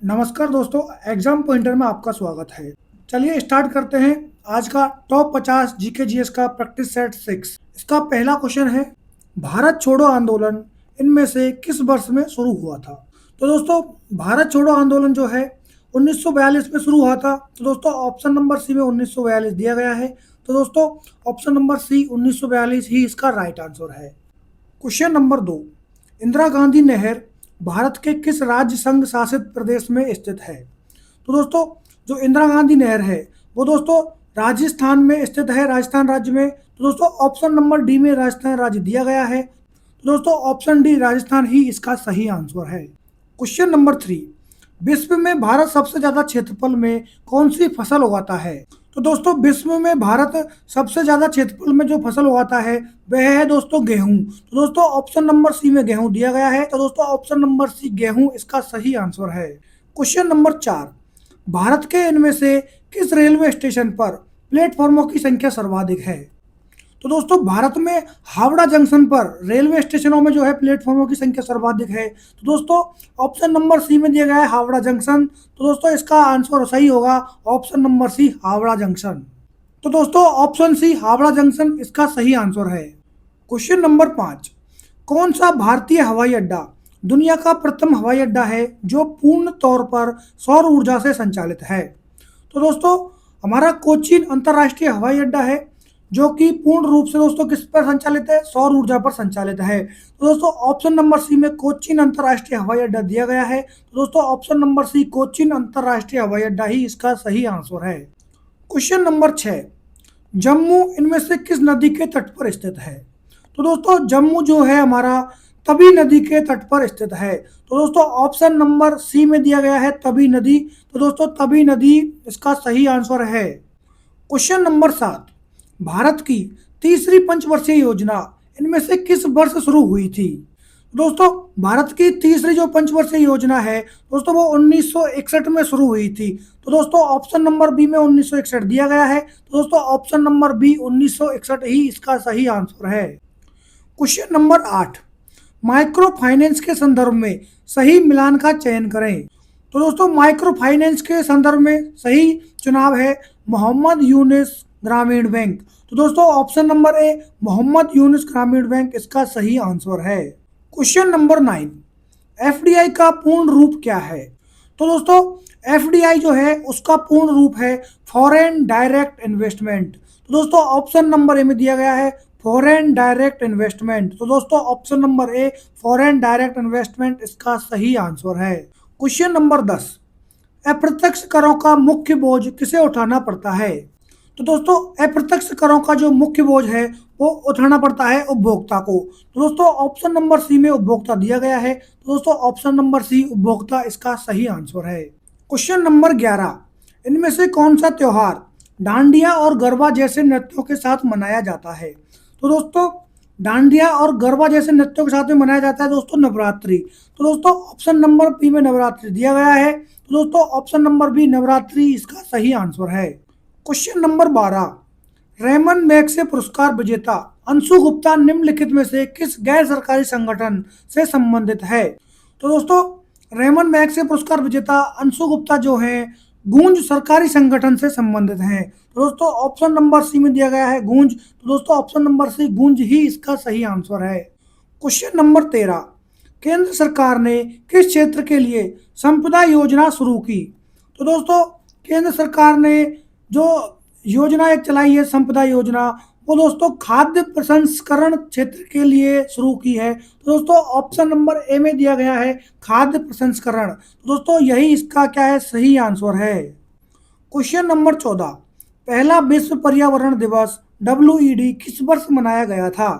नमस्कार दोस्तों, exam pointer में आपका स्वागत है। चलिए स्टार्ट करते हैं आज का टॉप 50 जीके जीएस का प्रैक्टिस सेट 6। इसका पहला क्वेश्चन है, भारत छोड़ो आंदोलन इनमें से किस वर्ष में शुरू हुआ था? तो दोस्तों, भारत छोड़ो आंदोलन जो है 1942 में शुरू हुआ था। तो दोस्तों, ऑप्शन नंबर सी में 1942 दिया गया है। तो दोस्तों, ऑप्शन नंबर सी 1942 ही इसका राइट आंसर है। क्वेश्चन नंबर 2, इंदिरा गांधी नहर भारत के किस राज्य संघ शासित प्रदेश में स्थित है? तो दोस्तों, जो इंदिरा गांधी नहर है वो दोस्तों राजस्थान में स्थित है, राजस्थान राज्य में। तो दोस्तों, ऑप्शन नंबर डी में राजस्थान राज्य दिया गया है। तो दोस्तों, ऑप्शन डी राजस्थान ही इसका सही आंसर है। क्वेश्चन नंबर 3, विश्व में भारत सबसे ज्यादा क्षेत्रफल में कौन सी फसल उगाता है? तो दोस्तों, विश्व में भारत सबसे ज्यादा क्षेत्रफल में जो फसल उगाता है वह है दोस्तों गेहूं। तो दोस्तों, ऑप्शन नंबर सी में गेहूं दिया गया है। तो दोस्तों, ऑप्शन नंबर सी गेहूं इसका सही आंसर है। क्वेश्चन नंबर 4, भारत के इनमें से किस रेलवे स्टेशन पर प्लेटफॉर्मों की संख्या सर्वाधिक है? तो दोस्तों, भारत में हावड़ा जंक्शन पर रेलवे स्टेशनों में जो है प्लेटफॉर्मों की संख्या सर्वाधिक है। तो दोस्तों, ऑप्शन नंबर सी में दिया गया है हावड़ा जंक्शन। तो दोस्तों, इसका आंसर सही होगा option number C Howrah junction. तो दोस्तों, ऑप्शन सी हावड़ा जंक्शन इसका सही आंसर है। क्वेश्चन नंबर 5, कौन सा भारतीय हवाई अड्डा दुनिया का प्रथम हवाई अड्डा है जो पूर्ण तौर पर सौर ऊर्जा से संचालित है? तो दोस्तों, हमारा कोचीन अंतर्राष्ट्रीय हवाई अड्डा है जो कि पूर्ण रूप से दोस्तों किस पर संचालित है? सौर ऊर्जा पर संचालित है। तो दोस्तों, ऑप्शन नंबर सी में कोचीन अंतर्राष्ट्रीय हवाई अड्डा दिया गया है। तो दोस्तों, ऑप्शन नंबर सी कोचीन अंतर्राष्ट्रीय हवाई अड्डा ही इसका सही आंसर है। क्वेश्चन नंबर 6, जम्मू इनमें से किस नदी के तट पर स्थित है? तो दोस्तों, जम्मू जो है हमारा तवी नदी के तट पर स्थित है। तो दोस्तों, ऑप्शन नंबर सी में दिया गया है तवी नदी। तो दोस्तों, तवी नदी इसका सही आंसर है। क्वेश्चन नंबर 7, भारत की तीसरी पंचवर्षीय योजना इनमें से किस वर्ष शुरू हुई थी? दोस्तों, भारत की तीसरी जो पंचवर्षीय योजना है दोस्तों वो 1961 में शुरू हुई थी। तो दोस्तों, ऑप्शन नंबर बी में 1961 दिया गया है। तो दोस्तों, ऑप्शन नंबर बी 1961 ही इसका सही आंसर है। क्वेश्चन नंबर 8, माइक्रो फाइनेंस के संदर्भ में सही मिलान का चयन करें। तो दोस्तों, माइक्रो फाइनेंस के संदर्भ में सही चुनाव है मोहम्मद यूनिस ग्रामीण बैंक। तो दोस्तों, option number A Mohammad Yunus Grameen bank इसका सही आंसर है। क्वेश्चन नंबर 9, एफडीआई का पूर्ण रूप क्या है? तो दोस्तों, एफडीआई जो है उसका पूर्ण रूप है फॉरेन डायरेक्ट इन्वेस्टमेंट। तो दोस्तों, ऑप्शन नंबर ए में दिया गया है फॉरेन डायरेक्ट इन्वेस्टमेंट। तो दोस्तों, option number a foreign direct investment इसका सही आंसर है। क्वेश्चन नंबर 10, अप्रत्यक्ष करों का मुख्य बोझ किसे उठाना पड़ता है? तो दोस्तों, अप्रत्यक्ष करों का जो मुख्य बोझ है वो उठाना पड़ता है उपभोक्ता को। तो दोस्तों, ऑप्शन नंबर सी में उपभोक्ता दिया गया है। तो दोस्तों, ऑप्शन नंबर सी उपभोक्ता इसका सही आंसर है। क्वेश्चन नंबर 11, इनमें से कौन सा त्योहार डांडिया और गरबा जैसे नृत्यों के साथ मनाया जाता है? तो दोस्तों, डांडिया और गरबा जैसे नृत्यों के साथ में मनाया जाता है दोस्तों नवरात्रि। तो दोस्तों, ऑप्शन नंबर बी में नवरात्रि दिया गया है। तो दोस्तों, ऑप्शन नंबर बी नवरात्रि इसका सही आंसर है। क्वेश्चन नंबर 12, रेमन मैग्सेसे पुरस्कार विजेता अंशु गुप्ता निम्नलिखित में से किस गैर सरकारी संगठन से संबंधित है? तो दोस्तों, रेमन मैग्सेसे पुरस्कार विजेता अंशु गुप्ता जो है गूंज सरकारी संगठन से संबंधित हैं। तो दोस्तों, ऑप्शन नंबर सी में दिया गया है गूंज। तो दोस्तों, ऑप्शन नंबर सी गूंज ही इसका सही आंसर है। क्वेश्चन नंबर 13, केंद्र सरकार ने किस क्षेत्र के लिए संपदा योजना शुरू की? तो दोस्तों, केंद्र सरकार ने जो योजना एक चलाई है संपदा योजना वो दोस्तों खाद्य प्रसंस्करण क्षेत्र के लिए शुरू की है। तो दोस्तों, ऑप्शन नंबर ए में दिया गया है खाद्य प्रसंस्करण। तो दोस्तों, यही इसका क्या है सही आंसर है। क्वेश्चन नंबर 14, पहला विश्व पर्यावरण दिवस WED किस वर्ष मनाया गया था?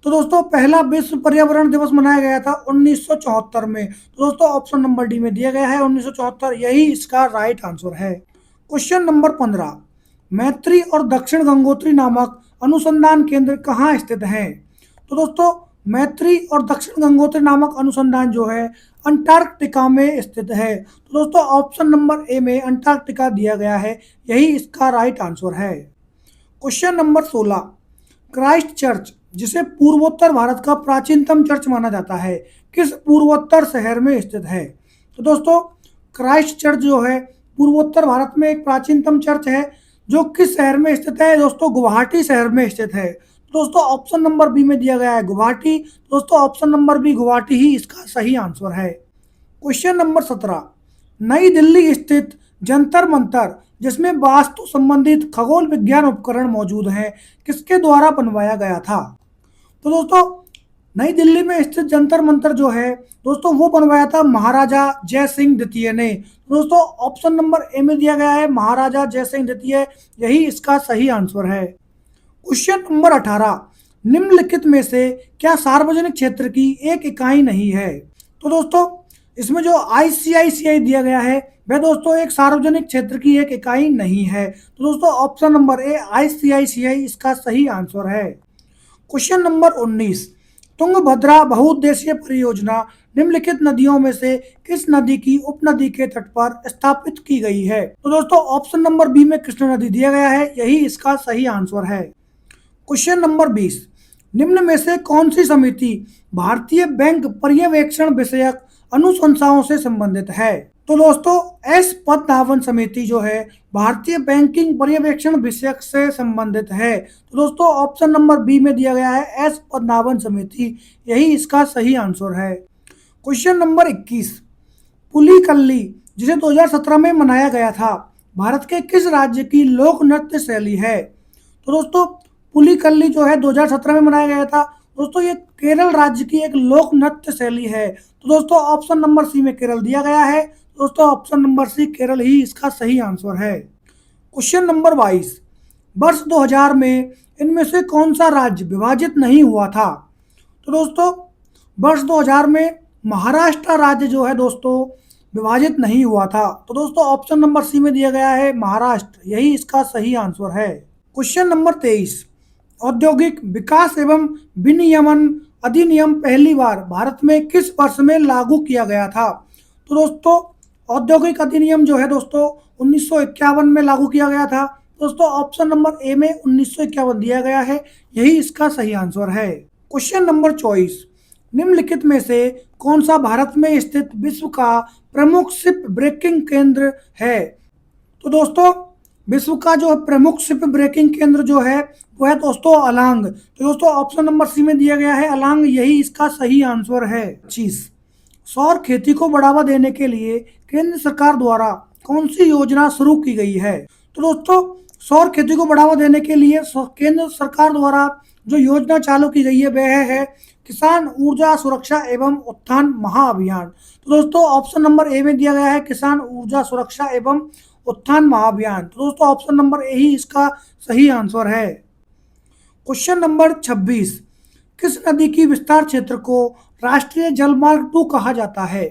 तो दोस्तों, पहला विश्व पर्यावरण दिवस मनाया गया था 1974 में। तो दोस्तों, ऑप्शन नंबर डी में दिया गया है 1974, यही इसका राइट आंसर है। क्वेश्चन नंबर 15, मैत्री और दक्षिण गंगोत्री नामक अनुसंधान केंद्र कहाँ स्थित हैं? तो दोस्तों, मैत्री और दक्षिण गंगोत्री नामक अनुसंधान जो है अंटार्कटिका में स्थित है। तो दोस्तों, ऑप्शन नंबर ए में अंटार्कटिका दिया गया है, यही इसका राइट आंसर है। क्वेश्चन नंबर 16, क्राइस्ट चर्च जिसे पूर्वोत्तर भारत का प्राचीनतम चर्च माना जाता है किस पूर्वोत्तर शहर में स्थित है? तो दोस्तों, क्राइस्ट चर्च जो है पूर्वोत्तर भारत में एक प्राचीनतम चर्च है, जो किस शहर में स्थित है दोस्तों? गुवाहाटी शहर में स्थित है। दोस्तों ऑप्शन नंबर बी में दिया गया है गुवाहाटी। दोस्तों ऑप्शन नंबर बी गुवाहाटी ही इसका सही आंसर है। क्वेश्चन नंबर 17, नई दिल्ली स्थित जंतर मंतर जिसमें वास्तु संबंधित खगोल विज्ञान उपकरण मौजूद हैं, किसके द्वारा बनवाया गया था? तो दोस्तों नई दिल्ली में स्थित जंतर मंतर जो है दोस्तों वो बनवाया था महाराजा जय सिंह द्वितीय ने। दोस्तों ऑप्शन नंबर ए में दिया गया है महाराजा जय सिंह द्वितीय, यही इसका सही आंसर है। क्वेश्चन नंबर 18, निम्नलिखित में से क्या सार्वजनिक क्षेत्र की एक इकाई नहीं है? तो दोस्तों इसमें जो आईसीआईसीआई दिया गया है वह दोस्तों एक सार्वजनिक क्षेत्र की एक इकाई नहीं है। तो दोस्तों ऑप्शन नंबर ए आईसीआईसीआई इसका सही आंसर है। क्वेश्चन नंबर 19, तुंगभद्रा बहुउद्देशीय परियोजना निम्नलिखित नदियों में से किस नदी की उपनदी के तट पर स्थापित की गई है? तो दोस्तों ऑप्शन नंबर बी में कृष्णा नदी दिया गया है, यही इसका सही आंसर है। क्वेश्चन नंबर 20, निम्न में से कौन सी समिति भारतीय बैंक पर्यवेक्षण विषयक अनुशंसाओं से संबंधित है? तो दोस्तों एस पद्मनाभन समिति जो है भारतीय बैंकिंग पर्यवेक्षण विषयक से संबंधित है। तो दोस्तों ऑप्शन नंबर बी में दिया गया है एस पद्मनाभन समिति, यही इसका सही आंसर है। क्वेश्चन नंबर 21, पुलिकल्ली जिसे 2017 में मनाया गया था भारत के किस राज्य की लोक नृत्य शैली है? तो दोस्तों पुलिकल्ली जो है 2017 में मनाया गया था दोस्तों, ये केरल राज्य की एक लोक नृत्य शैली है। तो दोस्तों ऑप्शन नंबर सी में केरल दिया गया है। दोस्तों ऑप्शन नंबर सी केरल ही इसका सही आंसर है। क्वेश्चन नंबर 22, वर्ष 2000 में इनमें से कौन सा राज्य विभाजित नहीं हुआ था? तो दोस्तों वर्ष 2000 में महाराष्ट्र राज्य जो है दोस्तों विभाजित नहीं हुआ था। तो दोस्तों ऑप्शन नंबर सी में दिया गया है महाराष्ट्र, यही इसका सही आंसर है। क्वेश्चन नंबर 23, औद्योगिक विकास एवं विनियमन अधिनियम पहली बार भारत में किस वर्ष में लागू किया गया था? तो दोस्तों औद्योगिक अधिनियम जो है दोस्तों 1951 में लागू किया गया था। दोस्तों ऑप्शन नंबर ए में 1951 दिया गया है, यही इसका सही आंसर है। क्वेश्चन नंबर 24, निम्नलिखित में से कौन सा भारत में स्थित विश्व का प्रमुख शिप ब्रेकिंग केंद्र है? तो दोस्तों विश्व का जो प्रमुख शिप ब्रेकिंग केंद्र जो है वो है दोस्तों अलांग। तो दोस्तों ऑप्शन नंबर सी में दिया गया है अलांग, यही इसका सही आंसर है। 25, सौर खेती को बढ़ावा देने के लिए केंद्र सरकार द्वारा कौन सी योजना शुरू की गई है? तो दोस्तों सौर खेती को बढ़ावा देने के लिए केंद्र सरकार द्वारा जो योजना चालू की गई है वह है किसान ऊर्जा सुरक्षा एवं उत्थान महाअभियान। तो दोस्तों ऑप्शन नंबर ए में दिया गया है किसान ऊर्जा सुरक्षा एवं उत्थान महाअभियान। तो दोस्तों ऑप्शन नंबर ए ही इसका सही आंसर है। क्वेश्चन नंबर 26, किस नदी की विस्तार क्षेत्र को राष्ट्रीय जलमार्ग 2 कहा जाता है?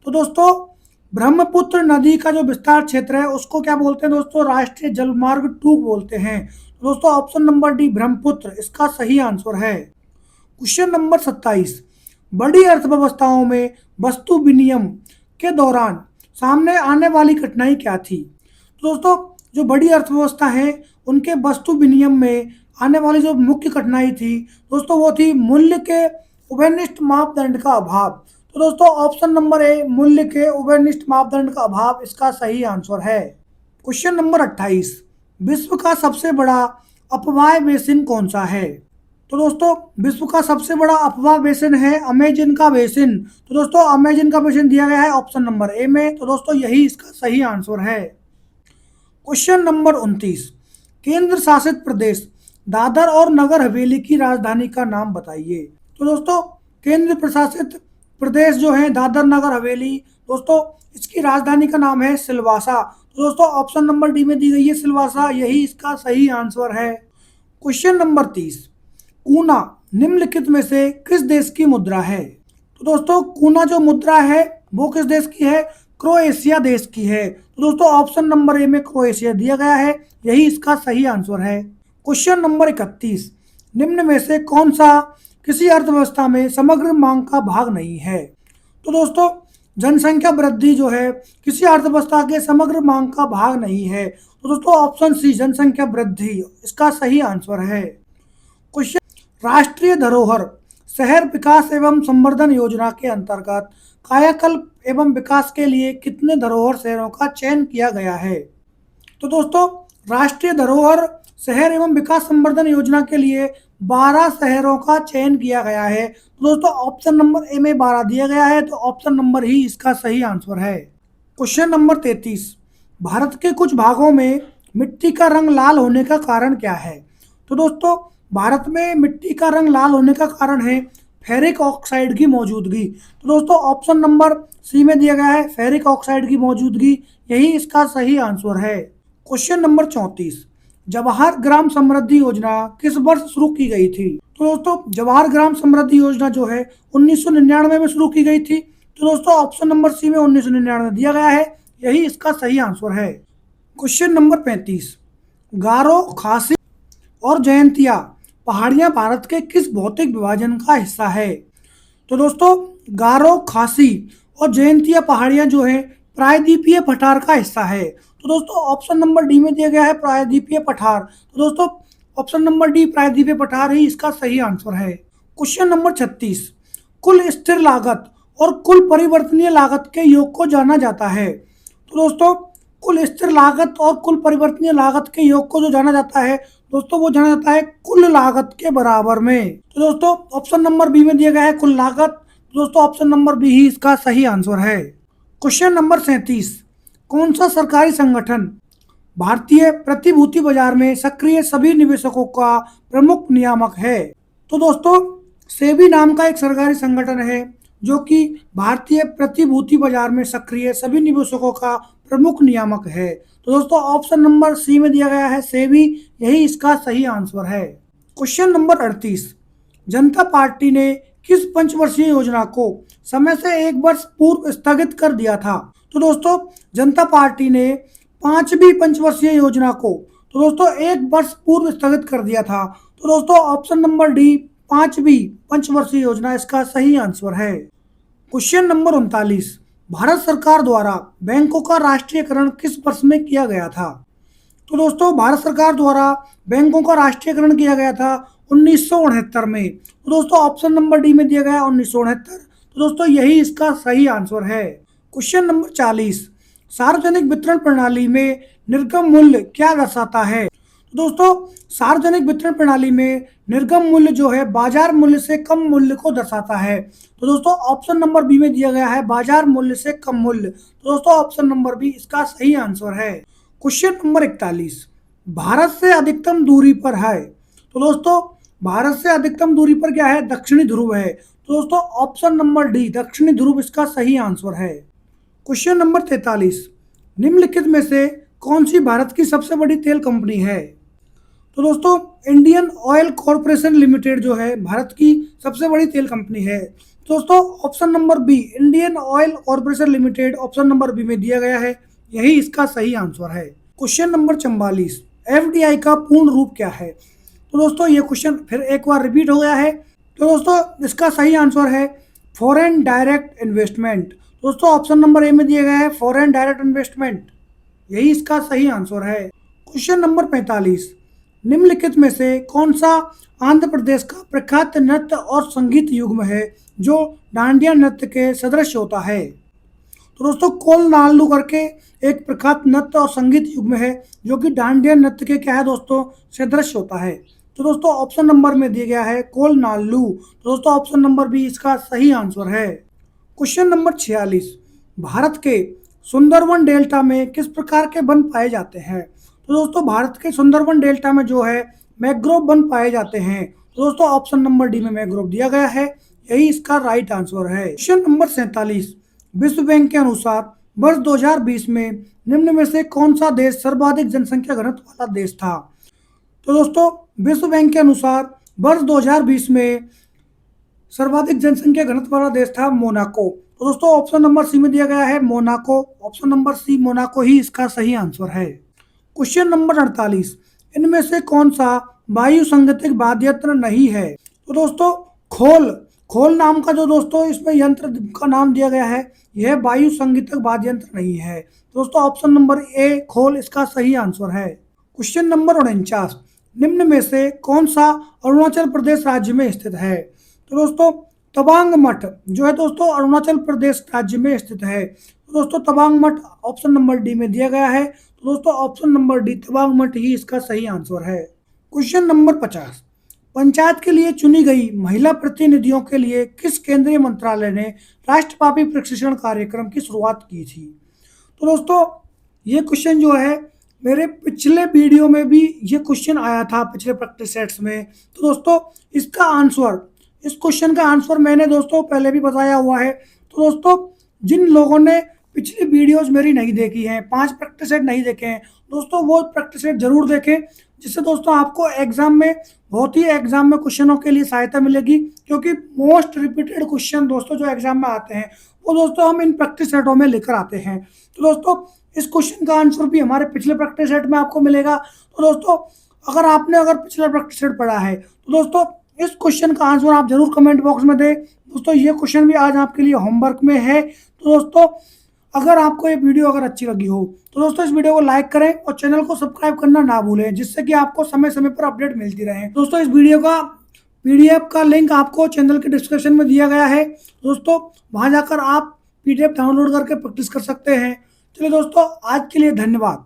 तो दोस्तों ब्रह्मपुत्र नदी का जो विस्तार क्षेत्र है उसको क्या बोलते हैं दोस्तों? राष्ट्रीय जलमार्ग 2 बोलते हैं। तो दोस्तों ऑप्शन नंबर डी ब्रह्मपुत्र इसका सही आंसर है। क्वेश्चन नंबर 27, बड़ी अर्थव्यवस्थाओं में वस्तु विनिमय के दौरान सामने आने वाली कठिनाई क्या थी? तो दोस्तों जो बड़ी अर्थव्यवस्था है उनके वस्तु विनिमय में आने वाली जो मुख्य कठिनाई थी दोस्तों वो थी मूल्य के उभयनिष्ठ मापदंड का अभाव। तो दोस्तों ऑप्शन नंबर ए मूल्य के उभयनिष्ठ मापदंड का अभाव इसका सही आंसर है। क्वेश्चन नंबर 28, विश्व का सबसे बड़ा अपवाह बेसिन कौन सा है? तो दोस्तों विश्व का सबसे बड़ा अपवाह बेसिन है अमेजन का बेसिन। तो दोस्तों अमेजन का बेसिन दिया गया है ऑप्शन नंबर ए में। तो दोस्तों यही इसका सही आंसर है। क्वेश्चन नंबर 29, केंद्र शासित प्रदेश दादर और नगर हवेली की राजधानी का नाम बताइए। तो दोस्तों केंद्र प्रशासित प्रदेश जो है दादर नगर हवेली दोस्तों इसकी राजधानी का नाम है सिलवासा। तो दोस्तों ऑप्शन नंबर डी में दी गई है सिलवासा, यही इसका सही आंसर है। क्वेश्चन नंबर 30, कूना निम्नलिखित में से किस देश की मुद्रा है? तो दोस्तों कूना जो मुद्रा है वो किस देश की है? क्रोएशिया देश की है। तो दोस्तों ऑप्शन नंबर ए में क्रोएशिया दिया गया है, यही इसका सही आंसर है। क्वेश्चन नंबर 31, निम्न में से कौन सा किसी अर्थव्यवस्था में समग्र मांग का भाग नहीं है? तो दोस्तों जनसंख्या वृद्धि जो है किसी अर्थव्यवस्था के समग्र मांग का भाग नहीं है। तो दोस्तों ऑप्शन सी जनसंख्या वृद्धि इसका सही आंसर है। क्वेश्चन, राष्ट्रीय धरोहर शहर विकास एवं संवर्धन योजना के अंतर्गत कायाकल्प एवं विकास के लिए कितने धरोहर शहरों का चयन किया गया है? तो दोस्तों, राष्ट्रीय धरोहर शहर एवं विकास संवर्धन योजना के लिए 12 शहरों का चयन किया गया है। तो दोस्तों, ऑप्शन नंबर ए में 12 दिया गया है, तो ऑप्शन नंबर ही इसका सही आंसर है। क्वेश्चन नंबर 33, भारत के कुछ भागों में मिट्टी का रंग लाल होने का कारण क्या है? तो दोस्तों, भारत में मिट्टी का रंग लाल होने का कारण है फेरिक ऑक्साइड की मौजूदगी। तो दोस्तों, ऑप्शन नंबर सी में दिया गया है फेरिक ऑक्साइड की मौजूदगी, यही इसका सही आंसर है। क्वेश्चन नंबर 34, जवाहर ग्राम समृद्धि योजना किस वर्ष शुरू की गई थी? तो दोस्तों, जवाहर ग्राम समृद्धि योजना जो है 1999 में शुरू की गई थी। तो दोस्तों, ऑप्शन नंबर सी में 1999 दिया गया है, यही इसका सही आंसर है। क्वेश्चन नंबर 35, गारो, खासी और जयंतिया पहाड़ियां भारत के किस भौतिक विभाजन का हिस्सा है? तो दोस्तों, गारो, खासी और जयंतिया पहाड़ियां जो है प्रायद्वीपीय पठार का हिस्सा है। तो दोस्तों, ऑप्शन नंबर डी में दिया गया है प्रायद्वीपीय पठार। तो दोस्तों, ऑप्शन नंबर डी प्रायद्वीपीय पठार ही इसका सही आंसर है। क्वेश्चन नंबर 36, कुल स्थिर लागत और कुल परिवर्तनीय लागत के योग को जाना जाता है। तो दोस्तों, कुल स्थिर लागत और कुल परिवर्तनीय लागत के योग को जो जाना जाता है दोस्तों, वो जाना जाता है कुल लागत के बराबर में। तो दोस्तों, ऑप्शन नंबर बी में दिया गया है कुल लागत। दोस्तों, ऑप्शन नंबर बी ही इसका सही आंसर है। क्वेश्चन नंबर 37, कौन सा सरकारी संगठन भारतीय प्रतिभूति बाजार में सक्रिय सभी निवेशकों का प्रमुख नियामक है? तो दोस्तों, सेबी नाम का एक सरकारी संगठन है जो कि भारतीय प्रतिभूति बाजार में सक्रिय सभी निवेशकों का प्रमुख नियामक है। तो दोस्तों, ऑप्शन नंबर सी में दिया गया है सेबी, यही इसका सही आंसर है। क्वेश्चन नंबर 38, जनता पार्टी ने किस पंचवर्षीय योजना को समय से 1 वर्ष पूर्व स्थगित कर दिया था? तो दोस्तों, जनता पार्टी ने 5वीं पंचवर्षीय योजना को तो दोस्तों 1 वर्ष पूर्व स्थगित कर दिया था। तो दोस्तों, ऑप्शन नंबर डी 5वीं पंचवर्षीय योजना इसका सही आंसर है। क्वेश्चन नंबर 39, भारत सरकार द्वारा बैंकों का राष्ट्रीयकरण किस वर्ष में किया गया था? तो दोस्तों, भारत सरकार द्वारा बैंकों का राष्ट्रीयकरण किया गया था 1969 में। तो दोस्तों, ऑप्शन नंबर डी में दिया गया 1969। तो दोस्तों, यही इसका सही आंसर है। क्वेश्चन नंबर 40, सार्वजनिक वितरण प्रणाली में निर्गम मूल्य क्या दर्शाता है? तो दोस्तों, सार्वजनिक वितरण प्रणाली में निर्गम मूल्य जो है बाजार मूल्य से कम मूल्य को दर्शाता है। तो दोस्तों, ऑप्शन नंबर बी में दिया गया है बाजार मूल्य से कम मूल्य। तो दोस्तों, ऑप्शन नंबर बी इसका सही आंसर है। क्वेश्चन नंबर 41, भारत से अधिकतम दूरी पर है। तो दोस्तों, भारत से अधिकतम दूरी पर क्या है? दक्षिणी ध्रुव है। तो दोस्तों, ऑप्शन नंबर डी दक्षिणी ध्रुव इसका सही आंसर है। क्वेश्चन नंबर 43, निम्नलिखित में से कौन सी भारत की सबसे बड़ी तेल कंपनी है? तो दोस्तों, इंडियन ऑयल कॉरपोरेशन लिमिटेड जो है भारत की सबसे बड़ी तेल कंपनी है। तो दोस्तों, option number B Indian Oil Corporation Limited option number B में दिया गया है, यही इसका सही आंसर है। क्वेश्चन नंबर 44, एफडीआई का पूर्ण रूप क्या है? तो दोस्तों, ये क्वेश्चन फिर एक बार रिपीट हो गया है। तो दोस्तों, इसका सही आंसर है फॉरेन डायरेक्ट इन्वेस्टमेंट। दोस्तों, ऑप्शन नंबर ए में दिया गया है फॉरेन डायरेक्ट इन्वेस्टमेंट, यही इसका सही आंसर है। क्वेश्चन नंबर 45, निम्नलिखित में से कौन सा आंध्र प्रदेश का प्रख्यात नृत्य और संगीत युग्म है जो डांडिया नृत्य के सदृश होता है? तो दोस्तों, कोलनाल्लू करके एक प्रख्यात नृत्य और संगीत युग्म है जो कि डांडिया नृत्य के क्या है दोस्तों सदृश होता है। तो दोस्तों, ऑप्शन नंबर में दिया गया है कोलनाल्लू। तो दोस्तों, ऑप्शन नंबर बी इसका सही आंसर है। क्वेश्चन नंबर 46, भारत के सुंदरवन डेल्टा में किस प्रकार के वन पाए जाते हैं? तो दोस्तों, भारत के सुंदरवन डेल्टा में जो है मैंग्रोव वन पाए जाते हैं। तो दोस्तों, ऑप्शन नंबर डी में मैंग्रोव दिया गया है, यही इसका राइट आंसर है। क्वेश्चन नंबर 47, विश्व बैंक के अनुसार वर्ष 2020 में निम्न में से कौन सा देश सर्वाधिक जनसंख्या घनत्व वाला देश था? तो दोस्तों, विश्व बैंक के अनुसार वर्ष 2020 में सर्वाधिक जनसंख्या घनत्व वाला देश था मोनाको। तो दोस्तों, ऑप्शन नंबर सी में दिया गया है Monaco, option number C Monaco ही इसका सही आंसर है। क्वेश्चन नंबर 48, इनमें से कौन सा वायु संगीतक वाद्य यंत्र नहीं है? तो दोस्तों, खोल नाम का जो दोस्तों इसमें यंत्र का नाम दिया गया है, यह वायु संगीतक वाद्य यंत्र नहीं है। दोस्तों, ऑप्शन नंबर ए खोल इसका सही आंसर है। क्वेश्चन नंबर 49, निम्न में से कौन सा अरुणाचल प्रदेश राज्य में स्थित है? तो दोस्तों तवांग मठ जो है दोस्तों अरुणाचल प्रदेश राज्य में स्थित है। तो दोस्तों तवांग मठ ऑप्शन नंबर डी में दिया गया है। तो दोस्तों ऑप्शन नंबर डी तवांग मठ ही इसका सही आंसर है। क्वेश्चन नंबर 50, पंचायत के लिए चुनी गई महिला प्रतिनिधियों के लिए किस केंद्रीय मंत्रालय ने राष्ट्रव्यापी प्रशिक्षण कार्यक्रम की शुरुआत की थी? तो दोस्तों ये क्वेश्चन जो है मेरे पिछले वीडियो में भी ये क्वेश्चन आया था पिछले प्रैक्टिस सेट्स में। तो दोस्तों इसका आंसर, इस क्वेश्चन का आंसर मैंने दोस्तों पहले भी बताया हुआ है। तो दोस्तों जिन लोगों ने पिछली वीडियोस मेरी नहीं देखी हैं, 5 प्रैक्टिस सेट नहीं देखे हैं, दोस्तों वो प्रैक्टिस सेट जरूर देखें, जिससे दोस्तों आपको एग्जाम में बहुत ही एग्जाम में क्वेश्चनों के लिए सहायता मिलेगी। क्योंकि मोस्ट रिपीटेड क्वेश्चन दोस्तों जो एग्जाम में आते हैं वो दोस्तों हम इन प्रैक्टिस सेटों में लेकर आते हैं। तो दोस्तों इस क्वेश्चन का आंसर भी हमारे पिछले प्रैक्टिस सेट में आपको मिलेगा। तो दोस्तों अगर पिछला प्रैक्टिस सेट पढ़ा है तो दोस्तों इस क्वेश्चन का आंसर आप जरूर कमेंट बॉक्स में दें। दोस्तों ये क्वेश्चन भी आज आपके लिए होमवर्क में है। तो दोस्तों अगर आपको ये वीडियो अगर अच्छी लगी हो तो दोस्तों इस वीडियो को लाइक करें और चैनल को सब्सक्राइब करना ना भूलें, जिससे कि आपको समय समय पर अपडेट मिलती रहे। दोस्तों इस वीडियो का पीडीएफ का लिंक आपको चैनल के डिस्क्रिप्शन में दिया गया है। दोस्तों वहां जाकर आप पीडीएफ डाउनलोड करके प्रैक्टिस कर सकते हैं। चलिए दोस्तों आज के लिए धन्यवाद।